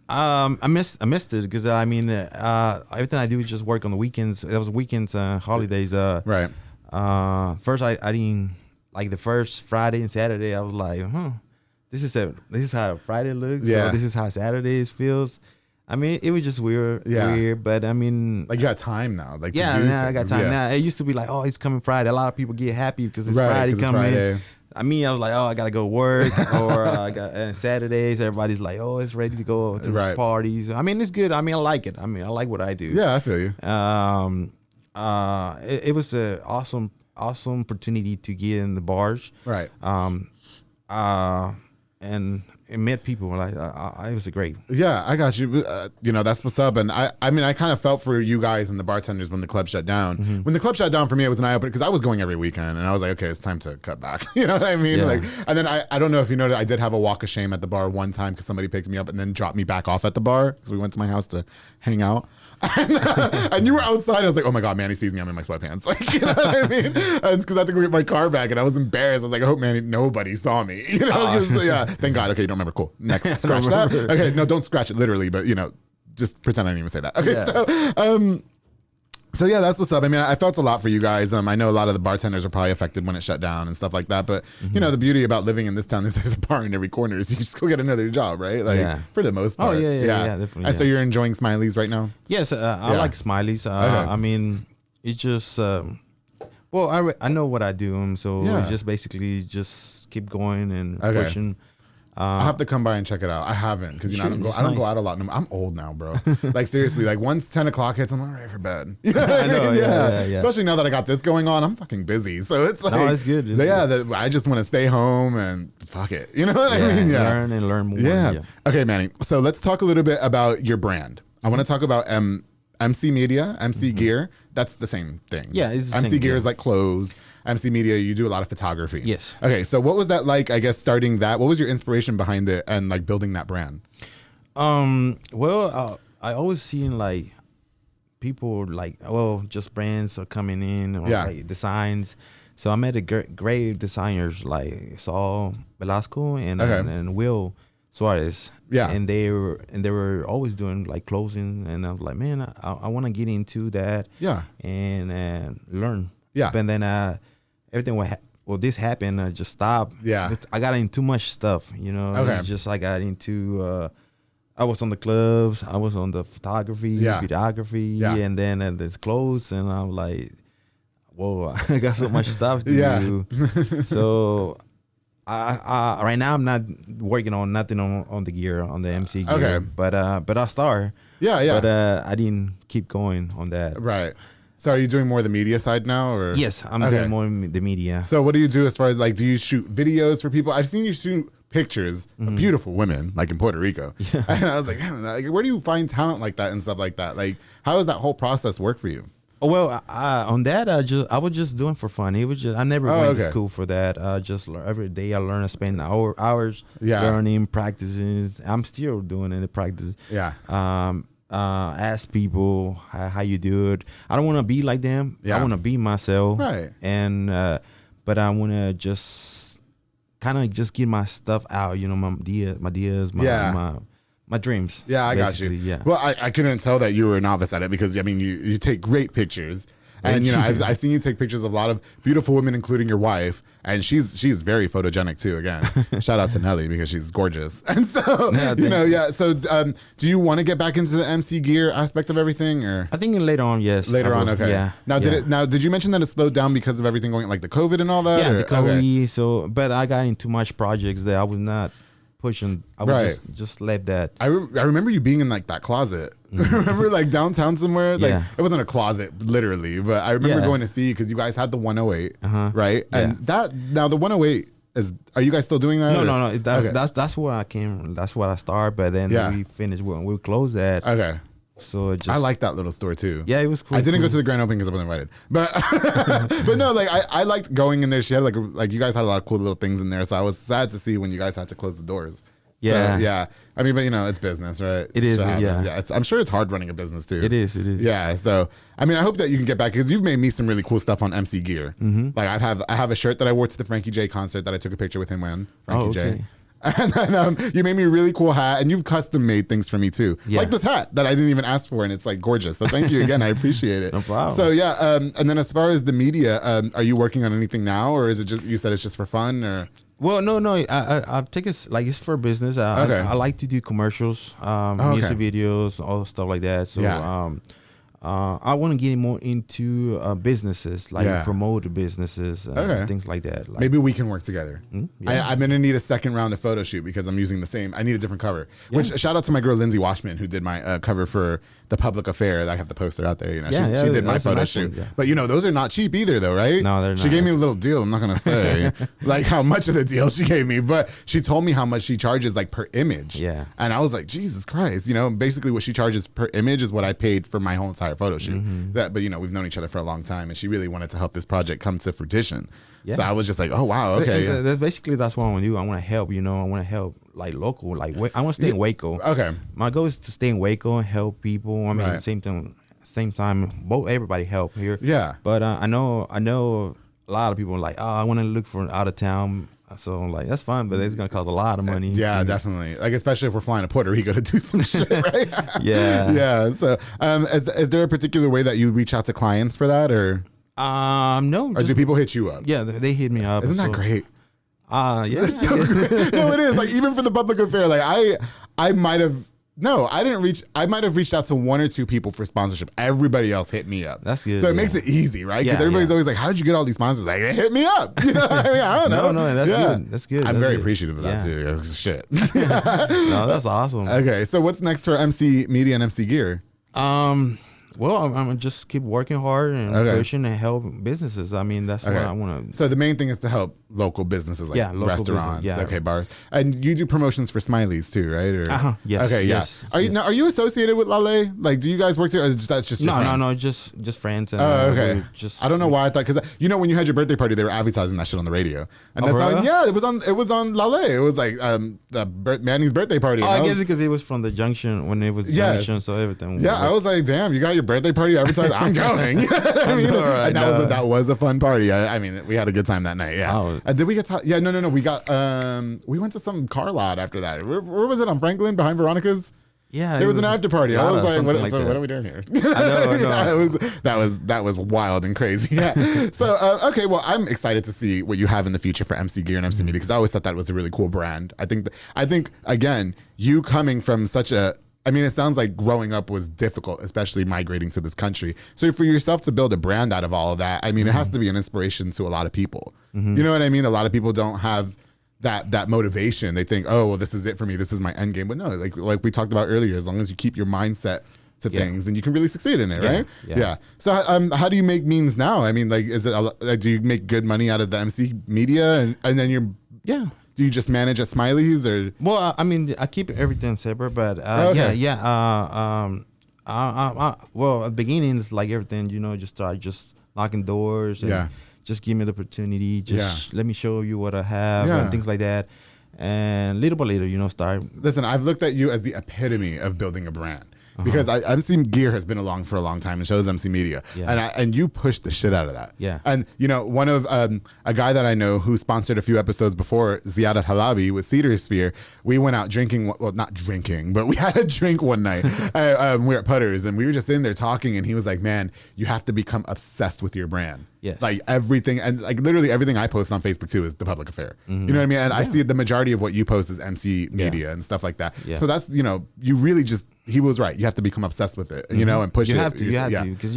I missed it because I mean everything I do is just work on the weekends. It was weekends, holidays. Right. First I didn't like the first Friday and Saturday. I was like, this is how Friday looks. Yeah. So this is how Saturdays feels. I mean, it was just weird. But I mean, like you got time now. Like now I got time now. It used to be like, oh, it's coming Friday. A lot of people get happy because it's Friday coming. I was like, I gotta go work, or I got Saturdays. Everybody's like, oh, it's ready to go to parties. I mean, it's good. I mean, I like it. I mean, I like what I do. Yeah, I feel you. It was an awesome opportunity to get in the bars. Right. And met people. Like, it was great. Yeah, I got you. You know, that's what's up. And I mean, I kind of felt for you guys and the bartenders when the club shut down. Mm-hmm. When the club shut down for me, it was an eye opener because I was going every weekend, and I was like, okay, it's time to cut back. You know what I mean? Like, and then I don't know if you know that I did have a walk of shame at the bar one time because somebody picked me up and then dropped me back off at the bar because we went to my house to hang out. And you were outside. I was like, oh my God, Manny sees me. I'm in my sweatpants. Like, you know what I mean? And because I had to go get my car back, and I was embarrassed. I was like, I hope nobody saw me. You know? Thank God. Okay, you don't remember. Cool. Next, scratch that. Okay, no, don't scratch it literally, but you know, just pretend I didn't even say that. Okay, so yeah, that's what's up. I mean, I felt a lot for you guys. I know a lot of the bartenders are probably affected when it shut down and stuff like that. But you know, the beauty about living in this town is there's a bar in every corner, so you just go get another job, right? Like for the most part. Oh yeah, definitely. And so you're enjoying Smiley's right now? Yes, I like Smiley's. I mean, it's just well, I know what I do, so it's just basically just keep going and pushing. I'll have to come by and check it out. I haven't because you know I don't go out a lot. I'm old now, bro. Like seriously, like once 10 o'clock hits, I'm all right for bed. You know what I mean? Yeah. Especially now that I got this going on, I'm fucking busy. So it's like, no, it's good. I just want to stay home and fuck it. You know what I mean? Yeah. Learn more. Yeah. Okay, Manny. So let's talk a little bit about your brand. I want to talk about MC Media, MC Gear. That's the same thing. Yeah, it's the MC same Gear is like clothes. MC Media, you do a lot of photography. Yes. Okay, so what was that like, I guess, starting that? What was your inspiration behind it and like building that brand? Well, I always seen like people like, just brands are coming in or like designs. So I met a great designers like Saul Velasco and Will Suarez. Yeah. And they were always doing like clothing, and I was like, man, I want to get into that. Yeah. And learn. Yeah. But then everything this happened. I just stopped. Yeah. I got into too much stuff, you know. Okay. It's just I got into. I was on the clubs. I was on the photography, videography, and then there's clothes, and I'm like, whoa, I got so much stuff to do. So. I right now I'm not working on nothing on the gear, on the MC gear. Okay. But I start. Yeah. But I didn't keep going on that. Right. So are you doing more of the media side now, or? Yes, I'm doing more the media. So what do you do as far as like, do you shoot videos for people? I've seen you shoot pictures of beautiful women, like in Puerto Rico. Yeah. And I was like, where do you find talent like that and stuff like that? Like, how does that whole process work for you? Well, on that, I was just doing for fun. It was just I never went to school for that. Just every day I learn. I spend hours learning, practices. I'm still doing any practice. Yeah. Ask people how you do it. I don't want to be like them. I want to be myself. Right. And but I want to just kind of just get my stuff out. You know, my ideas, my my dreams. Yeah, I got you. Yeah. Well, I couldn't tell that you were a novice at it because, I mean, you take great pictures. And, you know, I've seen you take pictures of a lot of beautiful women, including your wife. And she's very photogenic, too, again. Shout out to Nelly because she's gorgeous. And so, you know, yeah. So do you want to get back into the MC gear aspect of everything? Or I think later on, yes. Later on, okay. Yeah. Now, did you mention that it slowed down because of everything going, like the COVID and all that? Yeah, or? the COVID. Okay. So, but I got into much projects that I was not pushing. I was just left that. I remember you being in like that closet. Remember like downtown somewhere? Like it wasn't a closet literally, but I remember going to see you because you guys had the 108, right? Yeah. And now the 108 are you guys still doing that? No. That's where I came. That's where I started. But then we finished when we closed that. Okay. So I like that little store too. Yeah, it was cool. I didn't go to the grand opening because I wasn't invited, but no, like I liked going in there. She had like you guys had a lot of cool little things in there, so I was sad to see when you guys had to close the doors. Yeah, so, yeah. I mean, but you know, it's business, right? It is. Yeah. I'm sure it's hard running a business too. It is. Yeah. So I mean, I hope that you can get back because you've made me some really cool stuff on MC gear. Like I have a shirt that I wore to the Frankie J concert that I took a picture with him in. Frankie J. And then you made me a really cool hat, and you've custom made things for me too, like this hat that I didn't even ask for, and it's like gorgeous. So thank you again, I appreciate it. No problem. So yeah, and then as far as the media, are you working on anything now, or is it just you said it's just for fun, or? Well, no. I think it's like it's for business. I like to do commercials, music videos, all stuff like that. So I want to get more into businesses, like promote businesses, things like that. Like, maybe we can work together. I'm going to need a second round of photo shoot because I'm using the same. I need a different cover. Which shout out to my girl Lindsay Washman who did my cover for the Public Affair. I have the poster out there. You know, she did my photo shoot. But you know, those are not cheap either, though, right? No, they're not. She gave me a little deal. I'm not going to say like how much of the deal she gave me, but she told me how much she charges like per image. Yeah. And I was like, Jesus Christ, you know, basically what she charges per image is what I paid for my whole entire photo shoot. But you know, we've known each other for a long time, and she really wanted to help this project come to fruition. So I was just like, oh wow, okay. That's what I want to do. I want to help. You know, I want to help like local. Like I want to stay in Waco. Okay. My goal is to stay in Waco and help people. I mean, same time, both everybody help here. Yeah. But I know a lot of people are like, oh, I want to look for out of town. So I'm like, that's fine, but it's gonna cost a lot of money. Yeah, definitely. Like especially if we're flying to Puerto Rico to do some shit, right? Yeah. So, is there a particular way that you reach out to clients for that, or no? Or do people hit you up? Yeah, they hit me up. Isn't that great? Yeah. That's so great. No, it is. Like even for the Public Affair, like I might have. No, I didn't reach. I might have reached out to one or two people for sponsorship. Everybody else hit me up. That's good. So it makes it easy, right? Because everybody's always like, "How did you get all these sponsors?" Like, hit me up. You know, I mean, I don't know. No, that's good. That's good. I'm very appreciative of that too. Shit. No, that's awesome. Okay, so what's next for MC Media and MC Gear? Well, I'm gonna just keep working hard and pushing and help businesces. I mean, that's what I want to. So the main thing is to help local businesses, like restaurants, bars, and you do promotions for Smileys too, right? Or yes. Okay, yes. Are you associated with Lale? Like, do you guys work together? Or that's just your friend? No, just friends. And, okay. I don't know why I thought because you know when you had your birthday party, they were advertising that shit on the radio, and that's how. Yeah, it was on Lale. It was like Manny's birthday party. I guess because it was from the Junction when it was Junction, so everything. Yeah, I was like, damn, you got your birthday party advertised. I'm going. You know what I mean? And that was a fun party. I mean, we had a good time that night. Yeah. Did we get? Yeah, no. We got. We went to some car lot after that. Where was it on Franklin behind Veronica's? Yeah, there was an after party. I was like, what are we doing here? I know. That was wild and crazy. Yeah. So okay, well, I'm excited to see what you have in the future for MC Gear and MC Media because I always thought that was a really cool brand. I think again, you coming from such a. I mean, it sounds like growing up was difficult, especially migrating to this country. So for yourself to build a brand out of all of that, I mean, it has to be an inspiration to a lot of people. You know what I mean? A lot of people don't have that motivation. They think, oh, well, this is it for me. This is my end game. But no, like we talked about earlier, as long as you keep your mindset to things, then you can really succeed in it, right? Yeah. So how do you make means now? I mean, like, do you make good money out of the MC Media and then you're Do you just manage at Smiley's or? Well, I mean, I keep everything separate, but well, at the beginning, it's like everything, you know, just start knocking doors and just give me the opportunity. Just let me show you what I have and things like that. And little by little, you know, start. Listen, I've looked at you as the epitome of building a brand. because MC Gear has been along for a long time and shows MC Media, and you pushed the shit out of that. Yeah. And one of a guy that I know who sponsored a few episodes before, Ziad Halabi with Cedar Sphere, we went out drinking. Well, not drinking, but we had a drink one night. We were at Putters, and we were just in there talking, and he was like, "Man, you have to become obsessed with your brand." Yes. Like everything, and like literally everything I post on Facebook too is The Public Affair. You know what I mean? And I see the majority of what you post is MC Media and stuff like that. Yeah. So that's, you really just, he was right. You have to become obsessed with it, and push it. You have to, because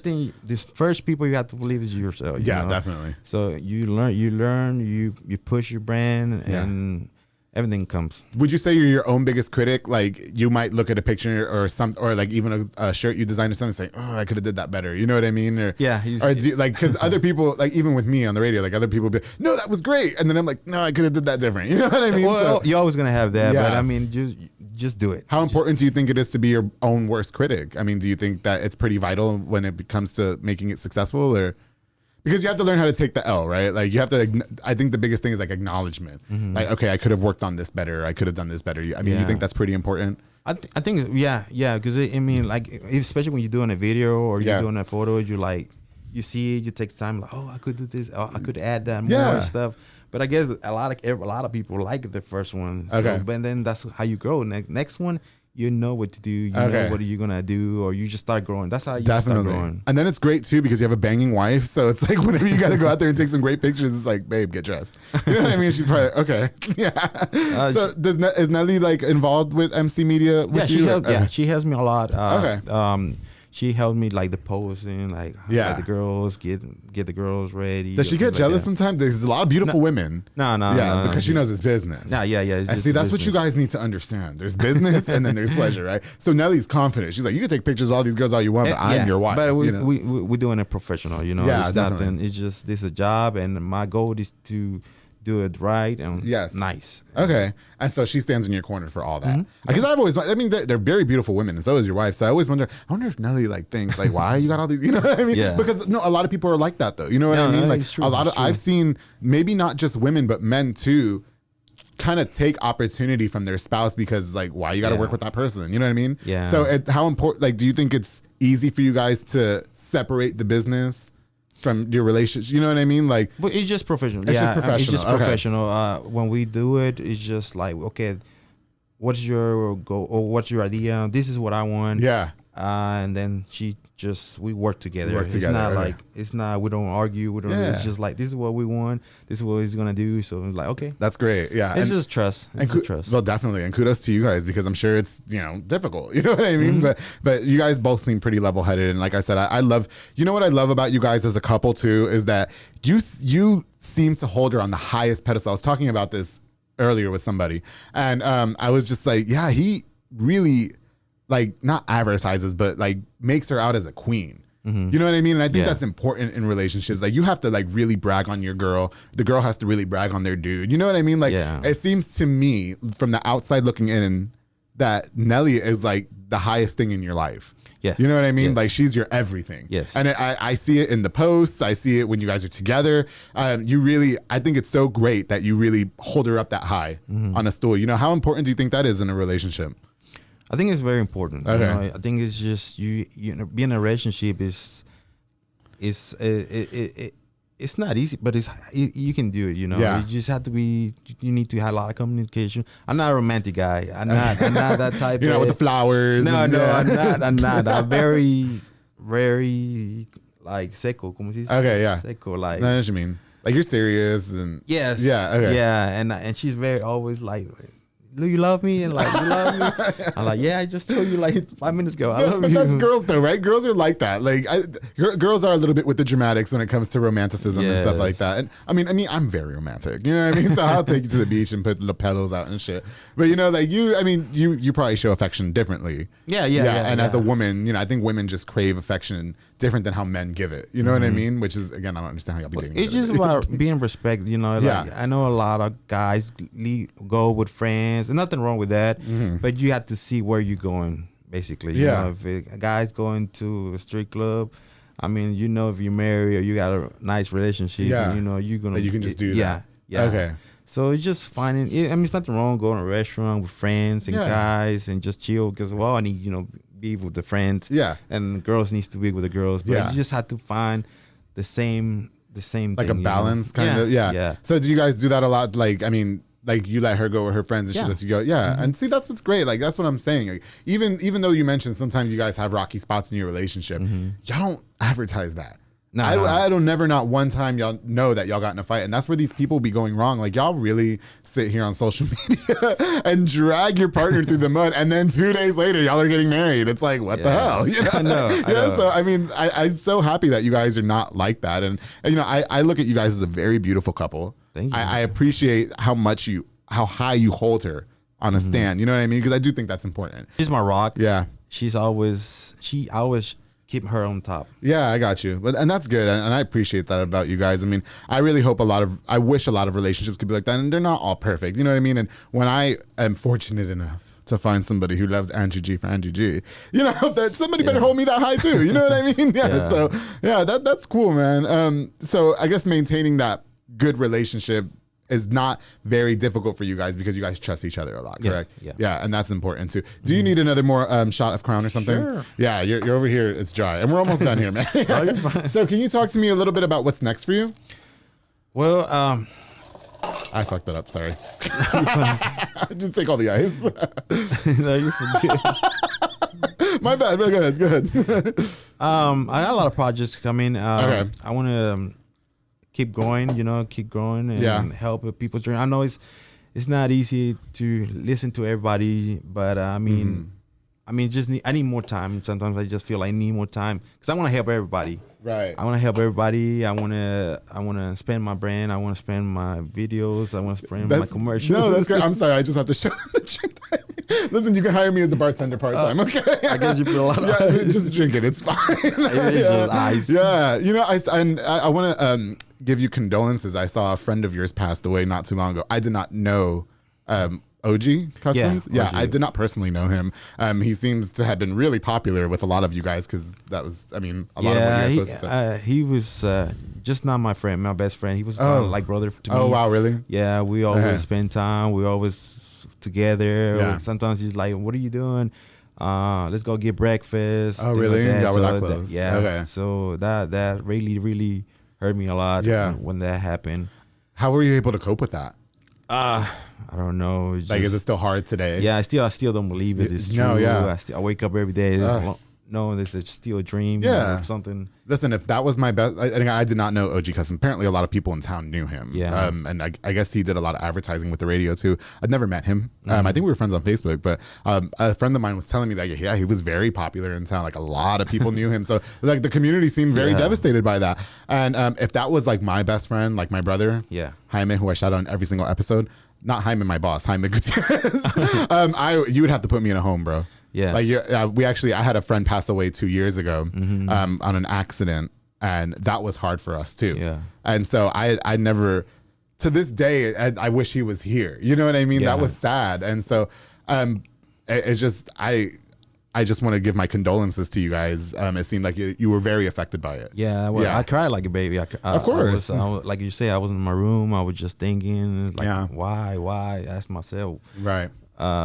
the first people you have to believe is yourself. Yeah, definitely. So you learn, you push your brand, and everything comes. Would you say you're your own biggest critic? Like, you might look at a picture or like even a shirt you designed or something and say, "Oh, I could have did that better." You know what I mean? Or because other people, like even with me on the radio, like other people be, "No, that was great," and then I'm like, "No, I could have did that different." You know what I mean? Well, you're always gonna have that, but I mean, just do it. How important do you think it is to be your own worst critic? I mean, do you think that it's pretty vital when it comes to making it successful, or? Because you have to learn how to take the L, right? Like you have to, I think the biggest thing is like acknowledgement. Like, okay, I could have worked on this better. I could have done this better. I mean, you think that's pretty important? I think, yeah. Because I mean, like, especially when you're doing a video or you're doing a photo, you see it, you take time, like, oh, I could do this. Oh, I could add that more stuff. But I guess a lot of people like the first one. Okay. So, but then that's how you grow. Next one, you know what to do. You know what you're gonna do, or you just start growing. That's how you start growing. And then it's great too because you have a banging wife, so it's like whenever you got to go out there and take some great pictures, it's like, babe, get dressed. You know what I mean? She's probably okay. Yeah. So is Nelly like involved with MC Media? With you? She helps me a lot. She helped me like the posing, like the girls get the girls ready. Does she get jealous sometimes? There's a lot of beautiful women. No, because she knows it's business. Yeah. And see, that's what you guys need to understand. There's business and then there's pleasure, right? So Nelly's confident. She's like, you can take pictures of all these girls all you want, but I'm your wife. But we're doing it professional, Yeah, it's definitely. nothing. It's just this is a job, and my goal is to do it right and nice. Okay. And so she stands in your corner for all that. Because I've always, they're very beautiful women, and so is your wife. So I always wonder if Nelly like thinks like, why you got all these, you know what I mean? Yeah. Because a lot of people are like that though. You know what I mean? Like true, a lot of, I've seen maybe not just women, but men too, kind of take opportunity from their spouse because like, why you got to work with that person? You know what I mean? Yeah. So how important, like, do you think it's easy for you guys to separate the business from your relationship? You know what I mean? Like, but it's just professional. It's just professional. It's just professional. When we do it, it's just like, okay, what's your goal or what's your idea? This is what I want. Yeah. And then we work together. It's not like, we don't argue. It's just like, this is what we want. This is what he's going to do. So it's like, okay. That's great. Yeah. It's just trust. It's just trust. Well, definitely. And kudos to you guys because I'm sure it's, difficult. You know what I mean? But you guys both seem pretty level headed. And like I said, I love, what I love about you guys as a couple too, is that you seem to hold her on the highest pedestal. I was talking about this earlier with somebody. And I was just like, yeah, he really, like, not advertises, but like makes her out as a queen. You know what I mean? And I think that's important in relationships. Like, you have to like really brag on your girl. The girl has to really brag on their dude. You know what I mean? Like, it seems to me from the outside looking in that Nelly is like the highest thing in your life. Yeah. You know what I mean? Like, she's your everything. Yes. And I see it in the posts. I see it when you guys are together. I think it's so great that you really hold her up that high on a stool. How important do you think that is in a relationship? I think it's very important. Okay. I think it's just being in a relationship is it's not easy, but you can do it. Yeah. You just have to be. You need to have a lot of communication. I'm not a romantic guy. I'm not that type. You're not with the flowers. No, I'm not. I'm very, very like seco. ¿Cómo se dice? Okay, yeah. Seco, like. I know what you mean. Like, you're serious and. Yes. Yeah. Okay. Yeah, and she's very always like, do you love me? And like, you love me? I'm like, yeah, I just told you like 5 minutes ago. I love but you. That's girls though, right? Girls are like that. Like, girls are a little bit with the dramatics when it comes to romanticism and stuff like that. And I mean, I'm very romantic. You know what I mean? So I'll take you to the beach and put lapels out and shit. But like you probably show affection differently. Yeah. And as a woman, I think women just crave affection different than how men give it. You know what I mean? Which is, again, I don't understand how y'all be dating. It's just about being respect. Like, I know a lot of guys go with friends. There's nothing wrong with that, but you have to see where you're going, basically. If a guy's going to a strip club, I mean, if you're married or you got a nice relationship, you're gonna. You can just do that. Yeah. Okay. So it's just finding. I mean, it's nothing wrong going to a restaurant with friends and guys and just chill because I need be with the friends. Yeah. And girls needs to be with the girls. But you just have to find the same like thing, a balance kind of. Yeah. So do you guys do that a lot? Like, I mean, like you let her go with her friends and she lets you go. Yeah. And see, that's what's great. Like, that's what I'm saying. Like, even though you mentioned sometimes you guys have rocky spots in your relationship, y'all don't advertise that. I don't never not one time y'all know that y'all got in a fight. And that's where these people be going wrong. Like, y'all really sit here on social media and drag your partner through the mud. And then 2 days later, y'all are getting married. It's like, what the hell? You know? I know. So, I mean, I'm so happy that you guys are not like that. And I look at you guys as a very beautiful couple. Thank you. I appreciate how high you hold her on a stand. You know what I mean? Because I do think that's important. She's my rock. Yeah. She always keep her on top. Yeah, I got you. And that's good. And I appreciate that about you guys. I mean, I really hope I wish a lot of relationships could be like that. And they're not all perfect. You know what I mean? And when I am fortunate enough to find somebody who loves Andrew G for Andrew G, that somebody better hold me that high too. You know what I mean? Yeah. So that's cool, man. So I guess maintaining that good relationship is not very difficult for you guys because you guys trust each other a lot, correct? Yeah, and that's important too. Do you need another more shot of Crown or something? Sure. Yeah, you're over here. It's dry, and we're almost done here, man. Oh, you're fine. So can you talk to me a little bit about what's next for you? Well, I fucked it up. Sorry. Just take all the ice. No, you're good. My bad. Go ahead. I got a lot of projects coming. Okay. I want to keep growing and help people's dream. I know it's not easy to listen to everybody, but I mean, I need more time. Sometimes I just feel I need more time because I want to help everybody. Right. I want to help everybody. I want to spend my brand. I want to spend my videos. I want to spend my commercials. No, that's great. I'm sorry. I just have to show them the truth. Listen, you can hire me as a bartender part time. Okay. I guess you put a lot of ice. Just drink it. It's fine. Just ice. Yeah. I want to give you condolences. I saw a friend of yours passed away not too long ago. I did not know OG Customs. Yeah, OG. I did not personally know him. He seems to have been really popular with a lot of you guys because that was, a lot of what you guys supposed to say. He was just not my friend, my best friend. He was like brother to me. Oh, wow, really? Yeah, we always spend time. We always together. Yeah. Sometimes he's like, what are you doing? Let's go get breakfast. Oh, really? Like Y'all were that close. Yeah. Okay. So that really, really hurt me a lot when that happened. How were you able to cope with that? I don't know. Is it still hard today? Yeah, I still don't believe it. It's true. No, yeah. I wake up every day. No, this is still a dream. Yeah. Or something. Listen, if that was my best, I did not know OG Customs. Apparently, a lot of people in town knew him. Yeah. And I guess he did a lot of advertising with the radio too. I'd never met him. I think we were friends on Facebook, but a friend of mine was telling me that he was very popular in town. Like a lot of people knew him. So like the community seemed very devastated by that. And if that was like my best friend, like my brother, Jaime, who I shout out on every single episode. Not Jaime, my boss, Jaime Gutierrez. You would have to put me in a home, bro. Yeah. Like I had a friend pass away 2 years ago on an accident, and that was hard for us too. Yeah. And so I never, to this day, I wish he was here. You know what I mean? Yeah. That was sad. And so it's just I just want to give my condolences to you guys. It seemed like you were very affected by it. Yeah, I cried like a baby. Of course. I was, like you say, I was in my room. I was just thinking, like, why? I asked myself a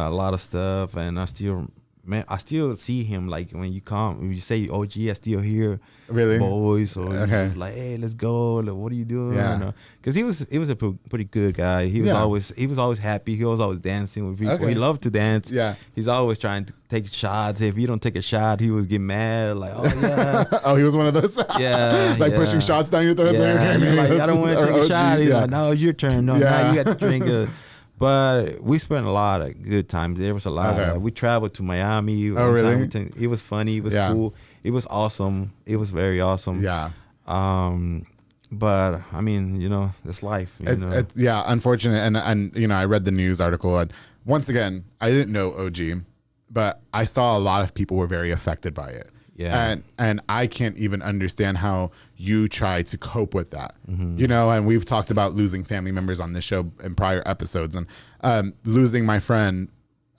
lot of stuff, and I still see him. Like when you say OG, I still hear boys, or he's just like, hey, let's go. Like, what are you doing? Yeah. Because he was a pretty good guy. He was always happy. He was always dancing with people. He loved to dance. Yeah. He's always trying to take shots. If you don't take a shot, he was get mad. Like, oh yeah. He was one of those. Pushing shots down your throat. Yeah. Like, I don't want to take a shot. He's like, no, it's your turn. No, now you got to drink. But we spent a lot of good times. There was a lot. We traveled to Miami. Oh, really? It was funny. It was cool. It was awesome. It was very awesome. Yeah. But I mean, it's life. It's unfortunate. And I read the news article, and once again, I didn't know OG, but I saw a lot of people were very affected by it. Yeah. And I can't even understand how you try to cope with that. Mm-hmm. And we've talked about losing family members on this show in prior episodes, and losing my friend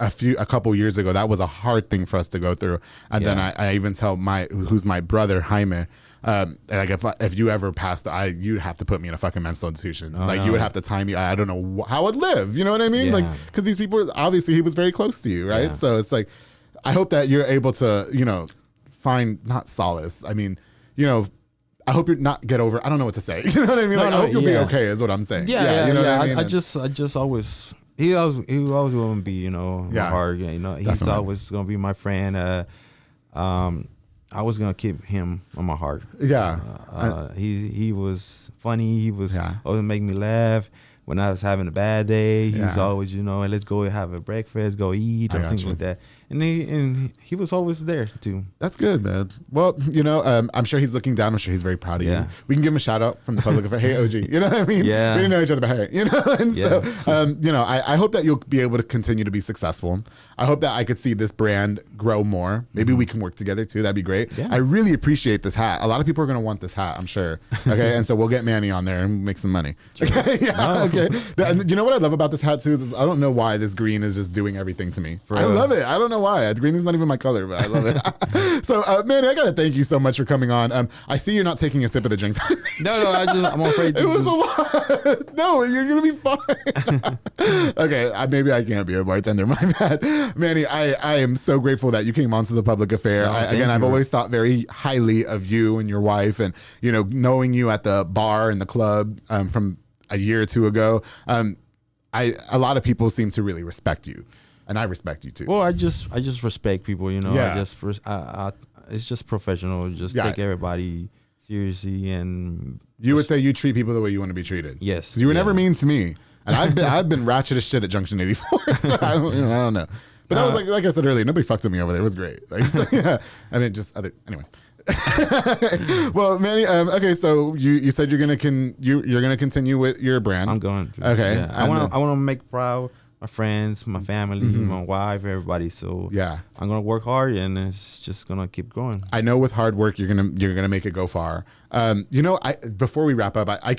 a couple years ago, that was a hard thing for us to go through. And then I even tell who's my brother, Jaime, like if you ever passed, you'd have to put me in a fucking mental institution. You would have to tie me. I don't know how I'd live. You know what I mean? Like, because these people, obviously, he was very close to you, right? So it's like, I hope that you're able to, find not solace. I mean, I hope you're not get over. I don't know what to say. You know what I mean? I hope you'll be okay. Is what I'm saying. Yeah. You know what I mean? I just always. He always going to be, my heart. He's definitely. Always going to be my friend. I was gonna keep him on my heart. He was funny. He was always make me laugh when I was having a bad day. He was always, let's go have a breakfast, go eat, or things like that. And he was always there too. That's good, man. Well, I'm sure he's looking down. I'm sure he's very proud of you. We can give him a shout out from the public of hey OG. You know what I mean? Yeah. We didn't know each other, but hey, And so, I hope that you'll be able to continue to be successful. I hope that I could see this brand grow more. Maybe we can work together too. That'd be great. Yeah. I really appreciate this hat. A lot of people are gonna want this hat, I'm sure. Okay, and so we'll get Manny on there and make some money. Sure. Okay. Okay. And you know what I love about this hat too is I don't know why this green is just doing everything to me. I love it. I don't know why. Green is not even my color, but I love it. So, Manny, I gotta thank you so much for coming on. I see you're not taking a sip of the drink. No, I'm afraid to. It was a lot. No, you're gonna be fine. Okay, maybe I can't be a bartender. My bad, Manny. I am so grateful that you came onto the Public Affair. I've always thought very highly of you and your wife, and knowing you at the bar and the club from a year or two ago. A lot of people seem to really respect you. And I respect you too. Well, I just respect people, it's just professional. Just take everybody seriously, and you would say you treat people the way you want to be treated. Yes, because you were never mean to me, and I've been ratchet as shit at Junction 84. So I don't know. But that was like I said earlier, nobody fucked with me over there. It was great. I mean, just anyway. Well, Manny. Okay, so you said you're gonna continue with your brand. I'm going to. Okay, I want to make proud my friends, my family, my wife, everybody. So I'm gonna work hard, and it's just gonna keep going. I know with hard work, you're gonna make it go far. Before we wrap up, I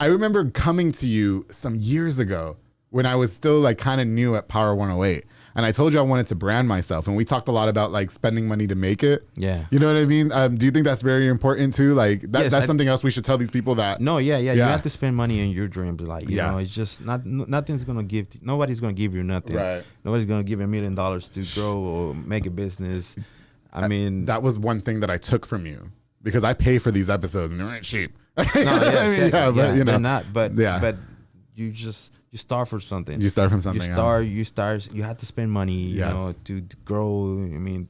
remember coming to you some years ago when I was still like kind of new at Power 108. And I told you I wanted to brand myself, and we talked a lot about like spending money to make it. Yeah, you know what I mean. Do you think that's very important too? Like that's something else we should tell these people that. No, you have to spend money on your dreams. Like it's just nobody's gonna give you nothing. Right. Nobody's gonna give $1 million to grow or make a business. I mean, that was one thing that I took from you because I pay for these episodes and they're not cheap. They're not. But you start for something. You start from something. You have to spend money, to grow. I mean,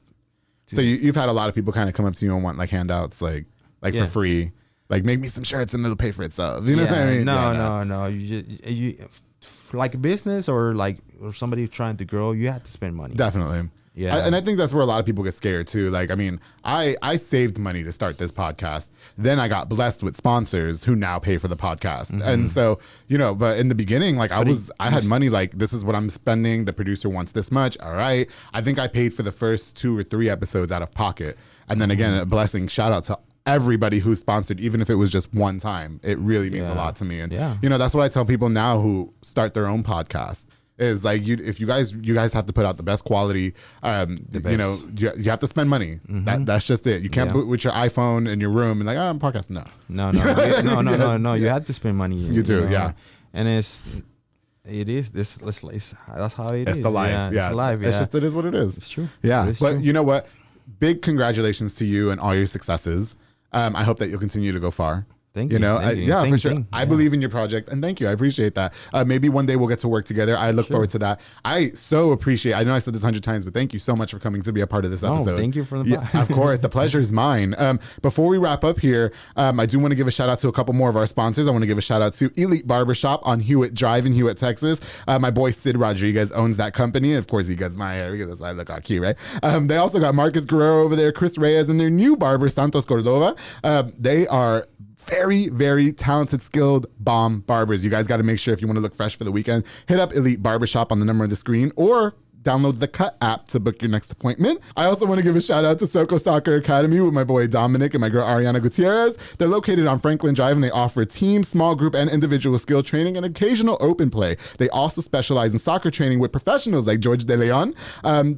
so you've had a lot of people kind of come up to you and want like handouts, like for free, like make me some shirts and it'll pay for itself. You know what I mean? No. You like a business or somebody trying to grow, you have to spend money. Definitely. Yeah. And I think that's where a lot of people get scared too. Like, I mean, I saved money to start this podcast. Then I got blessed with sponsors who now pay for the podcast. Mm-hmm. And so, but in the beginning, like I had money, like this is what I'm spending. The producer wants this much. All right. I think I paid for the first 2 or 3 episodes out of pocket. And then again, a blessing, shout out to everybody who's sponsored, even if it was just one time. It really means a lot to me. And, that's what I tell people now who start their own podcast. Is like if you guys have to put out the best quality, you have to spend money. Mm-hmm. That's just it. You can't put with your iPhone in your room and like I'm podcasting. No. You have to spend money. You do, and that's how it is. It's the life. It's the life. It's just it is what it is. It's true. Yeah, but you know what? Big congratulations to you and all your successes. I hope that you'll continue to go far. Thank you. For sure. I believe in your project, and thank you. I appreciate that. Maybe one day we'll get to work together. I look forward to that. I so appreciate. I know I said this 100 times, but thank you so much for coming to be a part of this episode. Thank you for the. Of course, the pleasure is mine. Before we wrap up here, I do want to give a shout out to a couple more of our sponsors. I want to give a shout out to Elite Barbershop on Hewitt Drive in Hewitt, Texas. My boy Sid Rodriguez owns that company, and of course he cuts my hair because that's why I look all cute, right? They also got Marcus Guerrero over there, Chris Reyes, and their new barber Santos Cordova. They are very, very talented, skilled, bomb barbers. You guys got to make sure if you want to look fresh for the weekend, hit up Elite Barbershop on the number on the screen or download the Cut app to book your next appointment. I also want to give a shout out to Soko Soccer Academy with my boy Dominic and my girl Ariana Gutierrez. They're located on Franklin Drive and they offer team, small group, and individual skill training and occasional open play. They also specialize in soccer training with professionals like George De Leon.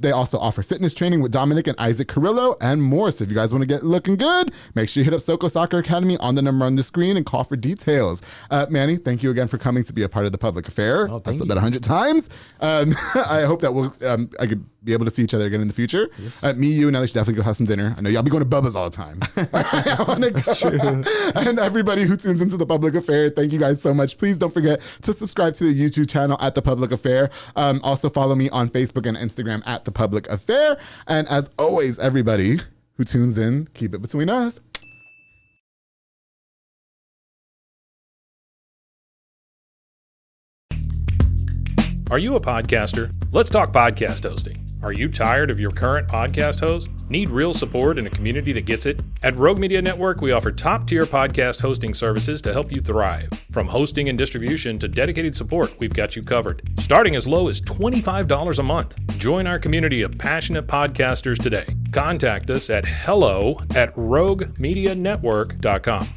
They also offer fitness training with Dominic and Isaac Carrillo and more. So if you guys want to get looking good, make sure you hit up Soko Soccer Academy on the number on the screen and call for details. Manny, thank you again for coming to be a part of the public affair. I said that 100 times. I hope that I could be able to see each other again in the future. Yes. Me, you, and Ellie should definitely go have some dinner. I know y'all be going to Bubba's all the time. And everybody who tunes into the public affair, thank you guys so much. Please don't forget to subscribe to the YouTube channel at The Public Affair. Also follow me on Facebook and Instagram at The Public Affair. And as always, everybody who tunes in, keep it between us. Are you a podcaster? Let's talk podcast hosting. Are you tired of your current podcast host? Need real support in a community that gets it? At Rogue Media Network, we offer top-tier podcast hosting services to help you thrive. From hosting and distribution to dedicated support, we've got you covered. Starting as low as $25 a month. Join our community of passionate podcasters today. Contact us at hello@roguemedianetwork.com.